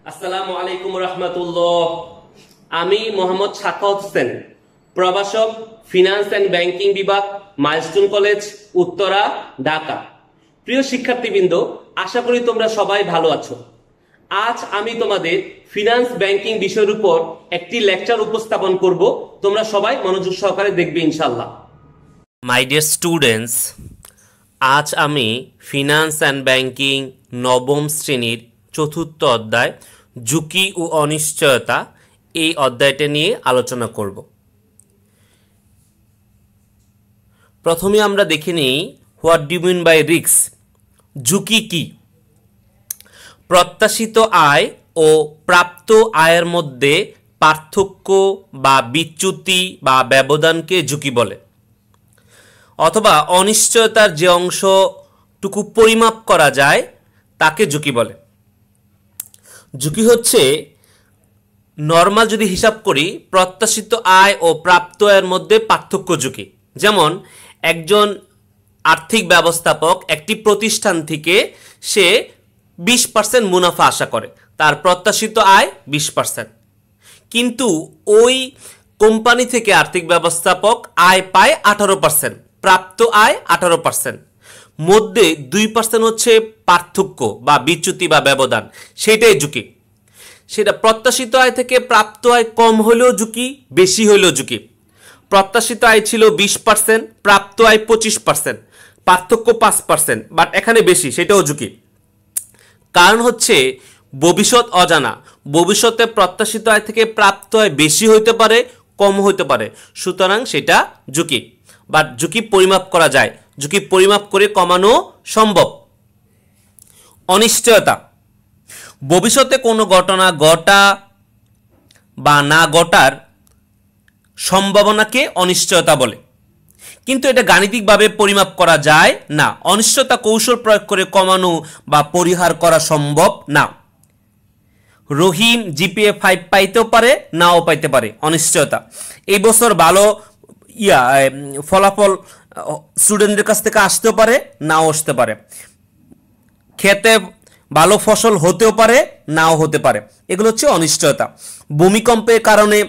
আসসালামু আলাইকুম রহমতুল্লাহ। আমি মোহাম্মদ সাখাওয়াত হোসেন, প্রভাষক, ফিনান্স অ্যান্ড ব্যাংকিং বিভাগ, মাইলস্টোন কলেজ, উত্তরা, ঢাকা। প্রিয় শিক্ষার্থীবৃন্দ, আশা করি তোমরা সবাই ভালো আছো। আজ আমি তোমাদের ফিনান্স ব্যাংকিং বিষয়ের উপর একটি লেকচার উপস্থাপন করব। তোমরা সবাই মনোযোগ সহকারে দেখবে ইনশাআল্লাহ। মাই ডিয়ার স্টুডেন্টস, আজ আমি ফিনান্স অ্যান্ড ব্যাংকিং নবম শ্রেণীর চতুর্থ অধ্যায় ঝুঁকি ও অনিশ্চয়তা এই অধ্যায়টা নিয়ে আলোচনা করব। প্রথমে আমরা দেখে নিই what do mean by risk. ঝুঁকি কি? প্রত্যাশিত আয় ও প্রাপ্ত আয়ের মধ্যে পার্থক্য বা বিচ্যুতি বা ব্যবধানকে ঝুঁকি বলে, অথবা অনিশ্চয়তার যে অংশটুকু পরিমাপ করা যায় তাকে ঝুঁকি বলে। ঝুঁকি হচ্ছে নর্মাল যদি হিসাব করি প্রত্যাশিত আয় ও প্রাপ্ত আয়ের মধ্যে পার্থক্য ঝুঁকি। যেমন একজন আর্থিক ব্যবস্থাপক একটি প্রতিষ্ঠান থেকে সে 20% মুনাফা আশা করে, তার প্রত্যাশিত আয় 20%, কিন্তু ওই কোম্পানি থেকে আর্থিক ব্যবস্থাপক আয় পায় 18%, প্রাপ্ত আয় 18%, মধ্যে 2% হচ্ছে পার্থক্য বা বিচ্যুতি বা ব্যবধান, সেটাই ঝুঁকি। সেটা প্রত্যাশিত আয় থেকে প্রাপ্ত আয় কম হলেও ঝুঁকি, বেশি হলেও ঝুঁকি। প্রত্যাশিত আয় ছিল 20%, প্রাপ্ত আয় 25%, পার্থক্য 5%, বাট এখানে বেশি, সেটাও ঝুঁকি। কারণ হচ্ছে ভবিষ্যৎ অজানা, ভবিষ্যতে প্রত্যাশিত আয় থেকে প্রাপ্ত আয় বেশি হইতে পারে, কম হইতে পারে, সুতরাং সেটা ঝুঁকি। বাট ঝুঁকি পরিমাপ করা যায়, ঝুঁকি পরিমাপ করে কমানো সম্ভব। অনিশ্চয়তা, ভবিষ্যতে কোনো ঘটনা ঘটা বা না ঘটার সম্ভাবনাকে অনিশ্চয়তা বলে, কিন্তু এটা গাণিতিকভাবে পরিমাপ করা যায় না। অনিশ্চয়তা কৌশল প্রয়োগ করে কমানো বা পরিহার করা সম্ভব না। রহিম জিপিএ 5 পাইতেও পারে, নাও পাইতে পারে, অনিশ্চয়তা। এই বছর ভালো ফলাফল স্টুডেন্টদের কাছ থেকে আসতেও পারে, নাও আসতে পারে। খেতে ভালো ফসল হতেও পারে, নাও হতে পারে, এগুলো হচ্ছে অনিশ্চয়তা। ভূমিকম্পের কারণে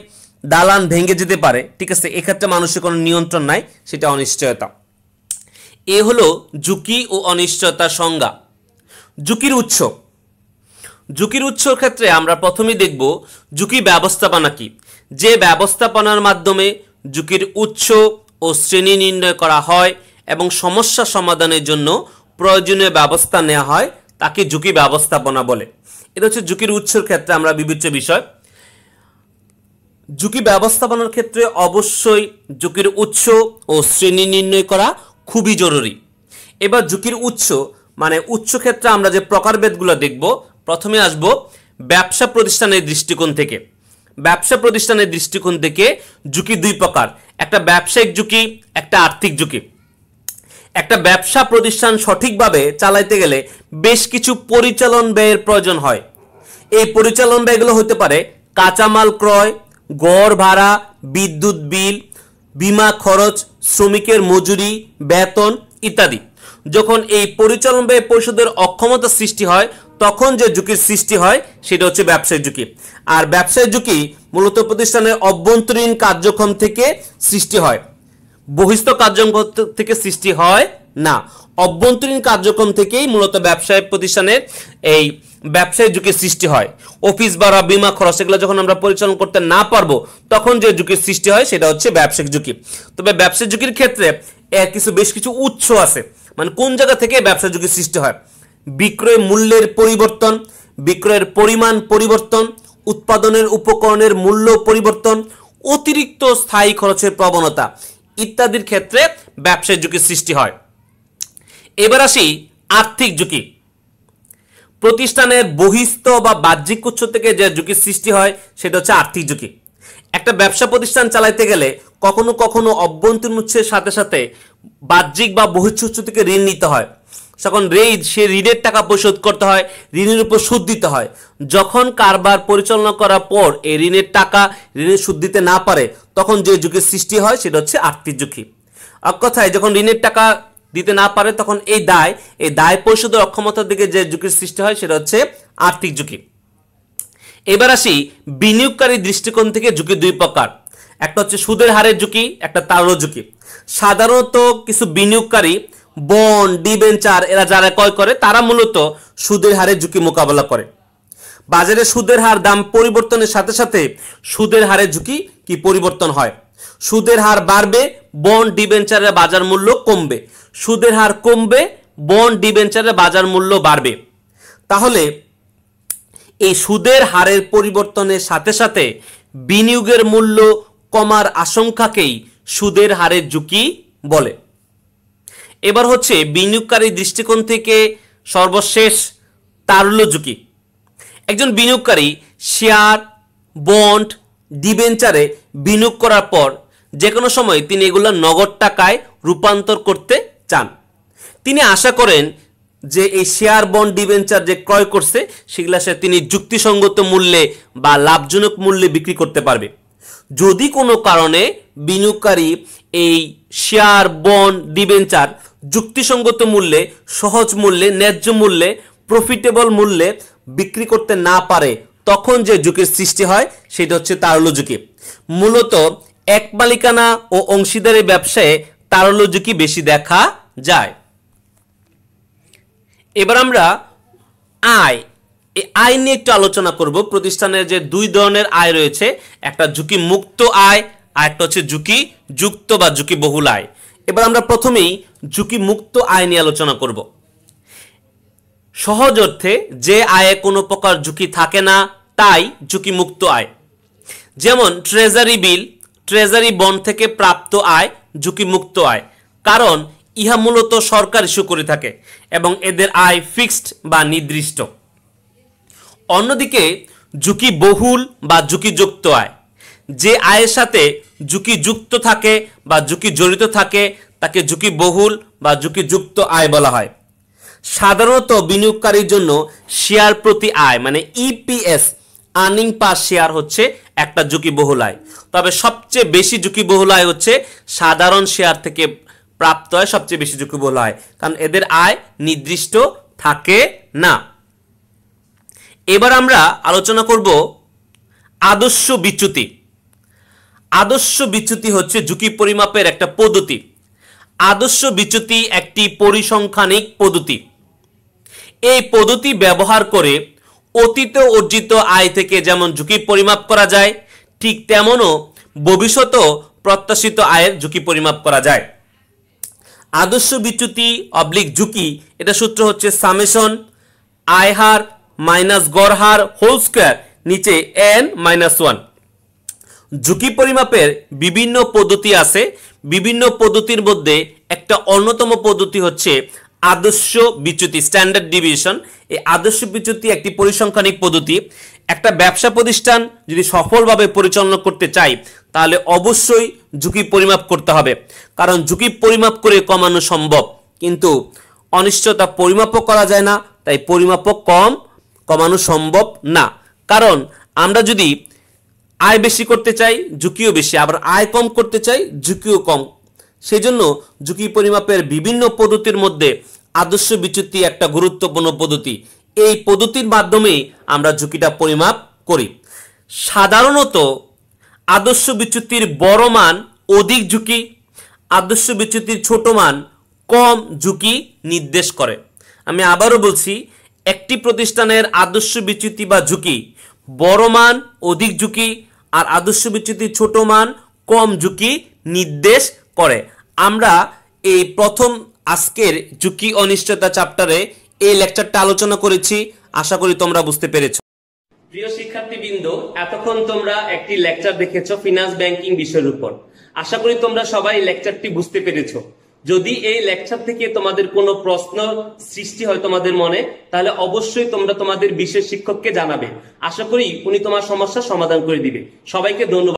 দালান ভেঙে যেতে পারে, ঠিক আছে, এক্ষেত্রে মানুষের কোনো নিয়ন্ত্রণ নাই, সেটা অনিশ্চয়তা। এ হলো ঝুঁকি ও অনিশ্চয়তার সংজ্ঞা। ঝুঁকির উৎস। ঝুঁকির উৎসর ক্ষেত্রে আমরা প্রথমেই দেখব ঝুঁকি ব্যবস্থাপনা কি। যে ব্যবস্থাপনার মাধ্যমে ঝুঁকির উৎস ও শ্রেণী নির্ণয় করা হয় এবং সমস্যা সমাধানের জন্য প্রয়োজনীয় ব্যবস্থা নেওয়া হয় তাকে ঝুঁকি ব্যবস্থাপনা বলে। এটা হচ্ছে ঝুঁকির উৎসর ক্ষেত্রে আমরা বিবেচ্য বিষয়। ঝুঁকি ব্যবস্থাপনার ক্ষেত্রে অবশ্যই ঝুঁকির উৎস ও শ্রেণী নির্ণয় করা খুবই জরুরি। এবার ঝুঁকির উৎস মানে উৎস ক্ষেত্রে আমরা যে প্রকারভেদগুলো দেখব, প্রথমে আসব ব্যবসা প্রতিষ্ঠানের দৃষ্টিকোণ থেকে। ব্যবসা প্রতিষ্ঠানের দৃষ্টিকোণ থেকে ঝুঁকি দুই প্রকার, একটা ব্যবসায়িক ঝুঁকি, একটা আর্থিক ঝুঁকি। একটা ব্যবসা প্রতিষ্ঠান সঠিকভাবে চালাইতে গেলে বেশ কিছু পরিচালন ব্যয়ের প্রয়োজন হয়। এই পরিচালন ব্যয়গুলো হতে পারে কাঁচামাল ক্রয়, গড় ভাড়া, বিদ্যুৎ বিল, বীমা খরচ, শ্রমিকের মজুরি, বেতন ইত্যাদি। যখন এই পরিচালন ব্যয় পরিশোধের অক্ষমতা সৃষ্টি হয় তখন যে ঝুঁকির সৃষ্টি হয় সেটা হচ্ছে ব্যবসায়িক ঝুঁকি। আর ব্যবসায়িক ঝুঁকি মূলত প্রতিষ্ঠানের অভ্যন্তরীণ কার্যক্রম থেকে সৃষ্টি হয়, বহিস্থ কার্যক্রম থেকে সৃষ্টি হয় না। অভ্যন্তরীণ কার্যক্রম থেকেই মূলত ব্যবসায় প্রতিষ্ঠানের এই ব্যবসায়িক ঝুঁকির সৃষ্টি হয়। অফিস ভাড়া, বীমা খরচ এগুলো যখন আমরা পরিচালনা করতে না পারবো তখন যে ঝুঁকির সৃষ্টি হয় সেটা হচ্ছে ব্যবসায়িক ঝুঁকি। তবে ব্যবসায়িক ঝুঁকির ক্ষেত্রে বেশ কিছু উৎস আছে, মানে কোন জায়গা থেকে ব্যবসায়িক ঝুঁকির সৃষ্টি হয়। বিক্রয় মূল্যের পরিবর্তন, বিক্রয়ের পরিমাণ পরিবর্তন, উৎপাদনের উপকরণের মূল্য পরিবর্তন, অতিরিক্ত স্থায়ী খরচের প্রবণতা ইত্যাদির ক্ষেত্রে ব্যবসায়িক ঝুঁকির সৃষ্টি হয়। এবার আসি আর্থিক ঝুঁকি। প্রতিষ্ঠানের বহিস্থ বা বাহ্যিক উৎস থেকে যে ঝুঁকির সৃষ্টি হয় সেটা হচ্ছে আর্থিক ঝুঁকি। একটা ব্যবসা প্রতিষ্ঠান চালাইতে গেলে কখনো কখনো অভ্যন্তরীণ উৎসের সাথে সাথে বাহ্যিক বা বহিঃ উৎস থেকে ঋণ নিতে হয়। তখন সে ঋণের টাকা পরিশোধ করতে হয়, ঋণের উপর সুদ দিতে হয়। যখন কারবার পরিচালনা করার পর এই ঋণের টাকা ঋণের সুদ দিতে না পারে তখন যে ঝুঁকির সৃষ্টি হয় সেটা হচ্ছে আর্থিক ঝুঁকি। এক কথায় যখন ঋণের টাকা দিতে না পারে তখন এই দায় পরিশোধের অক্ষমতার দিকে যে ঝুঁকির সৃষ্টি হয় সেটা হচ্ছে আর্থিক ঝুঁকি। এবার আসি বিনিয়োগকারী দৃষ্টিকোণ থেকে ঝুঁকি দুই প্রকার, একটা হচ্ছে সুদের হারের ঝুঁকি, একটা তারল্য ঝুঁকি। সাধারণত কিছু বিনিয়োগকারী বন্ড, ডিবেঞ্চার এরা যারা ক্রয় করে তারা মূলত সুদের হারের ঝুঁকি মোকাবেলা করে। বাজারে সুদের হার দাম পরিবর্তনের সাথে সাথে সুদের হারের ঝুঁকি কি পরিবর্তন হয়। সুদের হার বাড়বে, বন্ড ডিবেঞ্চারের বাজার মূল্য কমবে, সুদের হার কমবে, বন্ড ডিবেঞ্চারের বাজার মূল্য বাড়বে। তাহলে এই সুদের হারের পরিবর্তনের সাথে সাথে বিনিয়োগের মূল্য কমার আশঙ্কাকেই সুদের হারের ঝুঁকি বলে। এবার হচ্ছে বিনিয়োগকারী দৃষ্টিকোণ থেকে সর্বশেষ তারল্য ঝুঁকি। একজন বিনিয়োগকারী শেয়ার, বন্ড, ডিবেঞ্চারে বিনিয়োগ করার পর যে কোনো সময় তিনি এগুলো নগদ টাকায় রূপান্তর করতে চান। তিনি আশা করেন যে এই শেয়ার, বন্ড, ডিবেঞ্চার যে ক্রয় করছে সেগুলা তিনি যুক্তিসঙ্গত মূল্যে বা লাভজনক মূল্যে বিক্রি করতে পারবে। যদি কোনো কারণে বিনিয়োগকারী এই শেয়ার, বন্ড, ডিবেঞ্চার যুক্তিসঙ্গত মূল্যে, সহজ মূল্যে, ন্যায্য মূল্যে, প্রফিটেবল মূল্যে বিক্রি করতে না পারে, তখন যে ঝুঁকির সৃষ্টি হয় সেটা হচ্ছে তারল্য ঝুঁকি। মূলত এক মালিকানা ও অংশীদারি ব্যবসায়ে তারল্য ঝুঁকি বেশি দেখা যায়। এবার আমরা আয় নিয়ে একটু আলোচনা করব। প্রতিষ্ঠানের যে দুই ধরনের আয় রয়েছে, একটা ঝুঁকি মুক্ত আয় আর একটা হচ্ছে ঝুঁকি যুক্ত বা ঝুঁকি বহুল আয়। এবার আমরা প্রথমেই ঝুঁকি মুক্ত আয় নিয়ে আলোচনা করব। সহজ অর্থে যে আয়ে কোনো প্রকার ঝুঁকি থাকে না তাই ঝুঁকি মুক্ত আয়। যেমন ট্রেজারি বিল, ট্রেজারি বন্ড থেকে প্রাপ্ত আয় ঝুঁকি মুক্ত আয়, কারণ ইহা মূলত সরকার ইস্যু করে থাকে এবং এদের আয় ফিক্সড বা নির্দিষ্ট। অন্যদিকে ঝুঁকি বহুল বা ঝুঁকিযুক্ত আয়, যে আয়ের সাথে ঝুঁকি যুক্ত থাকে বা ঝুঁকি জড়িত থাকে তাকে ঝুঁকি বহুল বা ঝুঁকিযুক্ত আয় বলা হয়। সাধারণত বিনিয়োগকারীর জন্য শেয়ার প্রতি আয় মানে ইপিএস, আর্নিং পার শেয়ার হচ্ছে একটা ঝুঁকিবহুল আয়। তবে সবচেয়ে বেশি ঝুঁকিবহুল আয় হচ্ছে সাধারণ শেয়ার থেকে প্রাপ্ত আয়, সবচেয়ে বেশি ঝুঁকিবহুল আয়, কারণ এদের আয় নির্দিষ্ট থাকে না। এবার আমরা আলোচনা করব আদর্শ বিচ্যুতি। আদর্শ বিচ্যুতি হচ্ছে ঝুঁকি পরিমাপের একটা পদ্ধতি। আদর্শ বিচ্যুতি একটি পরিসংখ্যানিক পদ্ধতি। এই পদ্ধতি ব্যবহার করে অতীতে অর্জিত আয় থেকে যেমন ঝুঁকি পরিমাপ করা যায়, ঠিক তেমনও ভবিষ্যতেও প্রত্যাশিত আয়ের ঝুঁকি পরিমাপ করা যায়। আদর্শ বিচ্যুতি অবলিক ঝুঁকি, এটা সূত্র হচ্ছে সামেশন আয় হার মাইনাস গড় হার হোল স্কয়ার নিচে n-1। ঝুঁকি পরিমাপের বিভিন্ন পদ্ধতি আছে। বিভিন্ন পদ্ধতির মধ্যে একটা অন্যতম পদ্ধতি হচ্ছে আদর্শ বিচ্যুতি, স্ট্যান্ডার্ড ডিভিয়েশন। এই আদর্শ বিচ্যুতি একটি পরিসংখ্যানিক পদ্ধতি। একটা ব্যবসা প্রতিষ্ঠান যদি সফলভাবে পরিচালনা করতে চায় তাহলে অবশ্যই ঝুঁকি পরিমাপ করতে হবে, কারণ ঝুঁকি পরিমাপ করে কমানো সম্ভব, কিন্তু অনিশ্চয়তা পরিমাপও করা যায় না, তাই পরিমাপও কমানো সম্ভব না। কারণ আমরা যদি আয় বেশি করতে চাই ঝুঁকিও বেশি, আবার আয় কম করতে চাই ঝুঁকিও কম। সেই জন্য ঝুঁকি পরিমাপের বিভিন্ন পদ্ধতির মধ্যে আদর্শ বিচ্যুতি একটা গুরুত্বপূর্ণ পদ্ধতি। এই পদ্ধতির মাধ্যমেই আমরা ঝুঁকিটা পরিমাপ করি। সাধারণত আদর্শ বিচ্যুতির বড় মান অধিক ঝুঁকি, আদর্শ বিচ্যুতির ছোট মান কম ঝুঁকি নির্দেশ করে। আমি আবারও বলছি, একটি প্রতিষ্ঠানের আদর্শ বিচ্যুতি বা ঝুঁকি বড় মান অধিক ঝুঁকি আর আদর্শ বিচ্যুতির ছোট মান কম ঝুঁকি নির্দেশ করে। আমরা এই প্রথম আজকের ঝুঁকি অনিশ্চয়তা চ্যাপ্টারে এই লেকচারটা আলোচনা করেছি। আশা করি তোমরা বুঝতে পেরেছো। প্রিয় শিক্ষার্থীবৃন্দ, এতক্ষণ তোমরা একটি লেকচার দেখেছো ফিনান্স ব্যাংকিং বিষয়ের উপর। আশা করি তোমরা সবাই লেকচারটি বুঝতে পেরেছো। যদি এই লেকচার থেকে তোমাদের কোনো প্রশ্ন সৃষ্টি হয় তোমাদের মনে, তাহলে অবশ্যই তোমরা তোমাদের বিশেষ শিক্ষককে জানাবে। আশা করি উনি তোমার সমস্যার সমাধান করে দিবে। সবাইকে ধন্যবাদ।